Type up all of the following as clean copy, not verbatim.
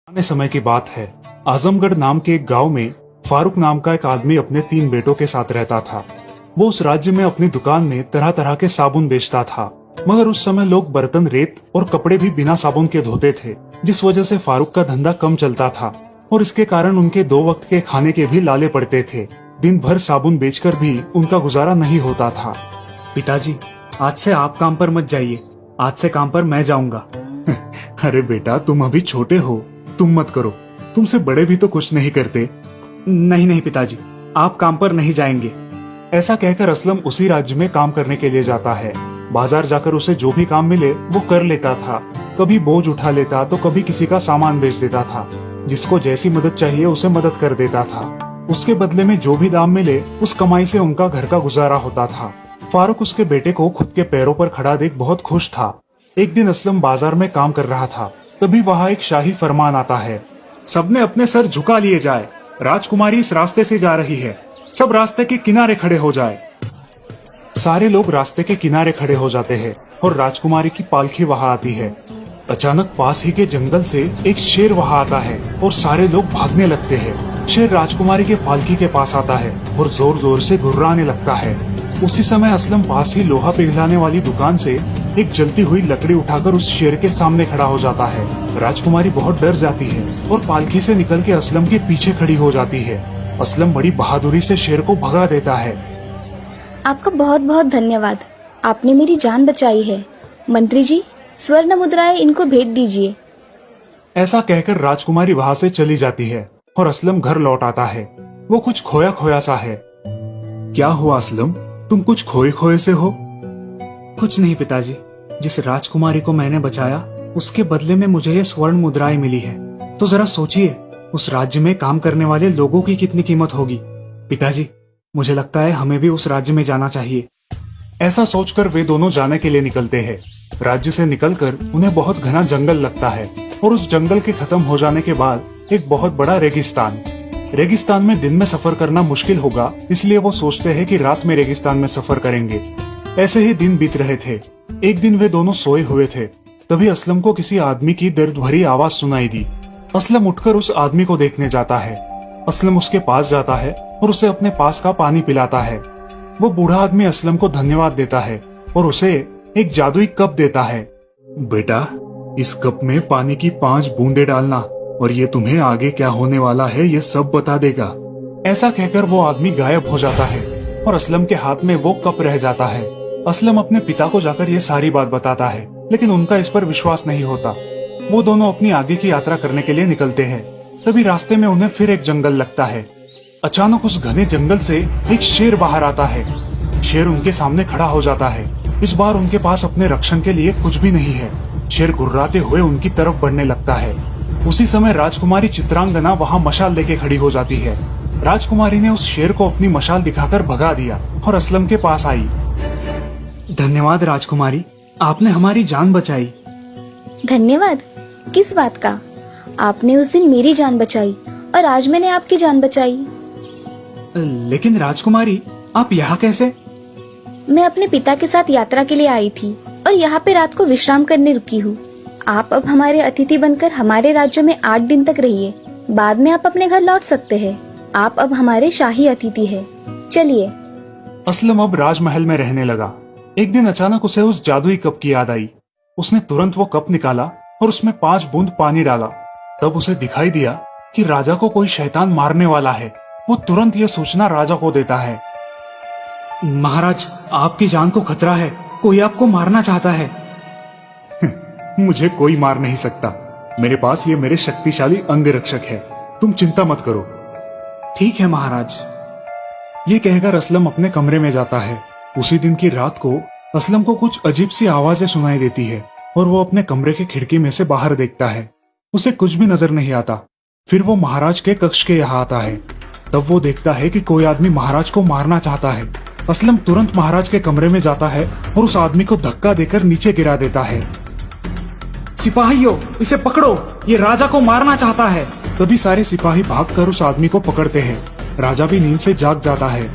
पुराने समय की बात है। आजमगढ़ नाम के एक गांव में फारूक नाम का एक आदमी अपने 3 बेटों के साथ रहता था। वो उस राज्य में अपनी दुकान में तरह तरह के साबुन बेचता था, मगर उस समय लोग बर्तन, रेत और कपड़े भी बिना साबुन के धोते थे, जिस वजह से फारूक का धंधा कम चलता था और इसके कारण उनके 2 वक्त के खाने के भी लाले पड़ते थे। दिन भर साबुन बेचकर भी उनका गुजारा नहीं होता था। पिताजी, आज से आप काम पर मत जाइए, आज से काम पर मैं जाऊंगा। अरे बेटा, तुम अभी छोटे हो, तुम मत करो, तुमसे बड़े भी तो कुछ नहीं करते। नहीं नहीं पिताजी, आप काम पर नहीं जाएंगे। ऐसा कहकर असलम उसी राज्य में काम करने के लिए जाता है। बाजार जाकर उसे जो भी काम मिले वो कर लेता था। कभी बोझ उठा लेता तो कभी किसी का सामान बेच देता था। जिसको जैसी मदद चाहिए उसे मदद कर देता था। उसके बदले में जो भी दाम मिले उस कमाई से उनका घर का गुजारा होता था। फारूक उसके बेटे को खुद के पैरों पर खड़ा देख बहुत खुश था। एक दिन असलम बाजार में काम कर रहा था, तभी वहाँ एक शाही फरमान आता है। सबने अपने सर झुका लिए जाए, राजकुमारी इस रास्ते से जा रही है, सब रास्ते के किनारे खड़े हो जाए। सारे लोग रास्ते के किनारे खड़े हो जाते हैं और राजकुमारी की पालकी वहाँ आती है। अचानक पास ही के जंगल से एक शेर वहाँ आता है और सारे लोग भागने लगते हैं। शेर राजकुमारी के पालकी के पास आता है और जोर जोर से गुर्राने लगता है। उसी समय असलम पास ही लोहा पिघलाने वाली दुकान से एक जलती हुई लकड़ी उठाकर उस शेर के सामने खड़ा हो जाता है। राजकुमारी बहुत डर जाती है और पालकी से निकल के असलम के पीछे खड़ी हो जाती है। असलम बड़ी बहादुरी से शेर को भगा देता है। आपका बहुत बहुत धन्यवाद, आपने मेरी जान बचाई है। मंत्री जी, स्वर्ण मुद्राएं इनको भेंट दीजिए। ऐसा कहकर राजकुमारी वहाँ से चली जाती है और असलम घर लौट आता है। वो कुछ खोया खोया सा है। क्या हुआ असलम, तुम कुछ खोए खोए से हो? कुछ नहीं पिताजी, जिस राजकुमारी को मैंने बचाया उसके बदले में मुझे ये स्वर्ण मुद्राएं मिली है। तो जरा सोचिए, उस राज्य में काम करने वाले लोगों की कितनी कीमत होगी। पिताजी, मुझे लगता है हमें भी उस राज्य में जाना चाहिए। ऐसा सोचकर वे दोनों जाने के लिए निकलते हैं। राज्य से निकलकर उन्हें बहुत घना जंगल लगता है और उस जंगल के खत्म हो जाने के बाद एक बहुत बड़ा रेगिस्तान। रेगिस्तान में दिन में सफर करना मुश्किल होगा, इसलिए वो सोचते हैं कि रात में रेगिस्तान में सफर करेंगे। ऐसे ही दिन बीत रहे थे। एक दिन वे दोनों सोए हुए थे, तभी असलम को किसी आदमी की दर्द भरी आवाज सुनाई दी। असलम उठकर उस आदमी को देखने जाता है। असलम उसके पास जाता है और उसे अपने पास का पानी पिलाता है। वो बूढ़ा आदमी असलम को धन्यवाद देता है और उसे एक जादुई कप देता है। बेटा, इस कप में पानी की 5 बूंदे डालना और ये तुम्हें आगे क्या होने वाला है ये सब बता देगा। ऐसा कहकर वो आदमी गायब हो जाता है और असलम के हाथ में वो कप रह जाता है। असलम अपने पिता को जाकर ये सारी बात बताता है, लेकिन उनका इस पर विश्वास नहीं होता। वो दोनों अपनी आगे की यात्रा करने के लिए निकलते हैं। तभी रास्ते में उन्हें फिर एक जंगल लगता है। अचानक उस घने जंगल से एक शेर बाहर आता है। शेर उनके सामने खड़ा हो जाता है। इस बार उनके पास अपने रक्षण के लिए कुछ भी नहीं है। शेर गुर्राते हुए उनकी तरफ बढ़ने लगता है। उसी समय राजकुमारी चित्रांगना वहाँ मशाल लेके खड़ी हो जाती है। राजकुमारी ने उस शेर को अपनी मशाल दिखाकर भगा दिया और असलम के पास आई। धन्यवाद राजकुमारी, आपने हमारी जान बचाई। धन्यवाद? किस बात का? आपने उस दिन मेरी जान बचाई और आज मैंने आपकी जान बचाई। लेकिन राजकुमारी, आप यहाँ कैसे? मैं अपने पिता के साथ यात्रा के लिए आई थी और यहाँ पे रात को विश्राम करने रुकी हूँ। आप अब हमारे अतिथि बनकर हमारे राज्य में 8 दिन तक रहिए। बाद में आप अपने घर लौट सकते हैं। आप अब हमारे शाही अतिथि हैं। चलिए। असलम अब राजमहल में रहने लगा। एक दिन अचानक उसे उस जादुई कप की याद आई। उसने तुरंत वो कप निकाला और उसमें 5 बूंद पानी डाला। तब उसे दिखाई दिया कि राजा को कोई शैतान मारने वाला है। वो तुरंत ये सूचना राजा को देता है। महाराज, आपकी जान को खतरा है, कोई आपको मारना चाहता है। मुझे कोई मार नहीं सकता, मेरे पास ये मेरे शक्तिशाली अंगरक्षक है, तुम चिंता मत करो। ठीक है महाराज। ये कहकर असलम अपने कमरे में जाता है। उसी दिन की रात को असलम को कुछ अजीब सी आवाजें सुनाई देती है और वो अपने कमरे के खिड़की में से बाहर देखता है। उसे कुछ भी नजर नहीं आता। फिर वो महाराज के कक्ष के यहाँ आता है। तब वो देखता है कि कोई आदमी महाराज को मारना चाहता है। असलम तुरंत महाराज के कमरे में जाता है और उस आदमी को धक्का देकर नीचे गिरा देता है। सिपाहियों, इसे पकड़ो, ये राजा को मारना चाहता है। तभी सारे सिपाही भागकर उस आदमी को पकड़ते हैं। राजा भी नींद से जाग जाता है।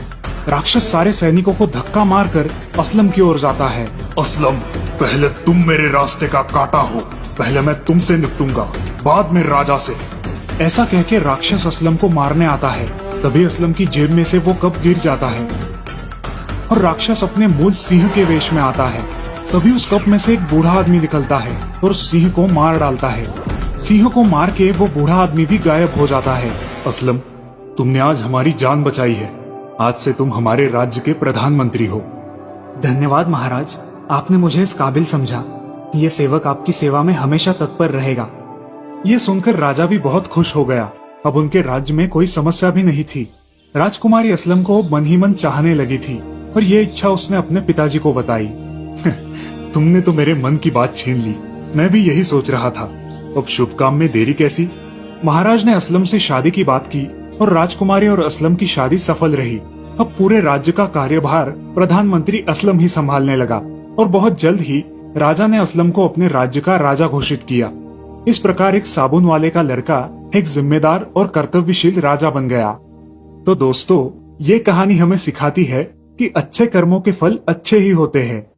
राक्षस सारे सैनिकों को धक्का मारकर असलम की ओर जाता है। असलम, पहले तुम मेरे रास्ते का कांटा हो, पहले मैं तुमसे निपटूंगा। बाद में राजा से। ऐसा कह के राक्षस असलम को मारने आता है। तभी असलम की जेब में से वो कप गिर जाता है और राक्षस अपने मूल सिंह के वेश में आता है। तभी उस कप में से एक बूढ़ा आदमी निकलता है और उस सिंह को मार डालता है। सिंह को मार के वो बूढ़ा आदमी भी गायब हो जाता है। असलम, तुमने आज हमारी जान बचाई है। आज से तुम हमारे राज्य के प्रधानमंत्री हो। धन्यवाद महाराज, आपने मुझे इस काबिल समझा। ये सेवक आपकी सेवा में हमेशा तत्पर रहेगा। ये सुनकर राजा भी बहुत खुश हो गया। अब उनके राज्य में कोई समस्या भी नहीं थी। राजकुमारी असलम को मन ही मन चाहने लगी थी और ये इच्छा उसने अपने पिताजी को बताई। तुमने तो मेरे मन की बात छीन ली। मैं भी यही सोच रहा था। अब शुभ काम में देरी कैसी। महाराज ने असलम से शादी की बात की और राजकुमारी और असलम की शादी सफल रही। अब पूरे राज्य का कार्यभार प्रधानमंत्री असलम ही संभालने लगा और बहुत जल्द ही राजा ने असलम को अपने राज्य का राजा घोषित किया। इस प्रकार एक साबुन वाले का लड़का एक जिम्मेदार और कर्तव्यशील राजा बन गया। तो दोस्तों, ये कहानी हमें सिखाती है कि अच्छे कर्मों के फल अच्छे ही होते हैं।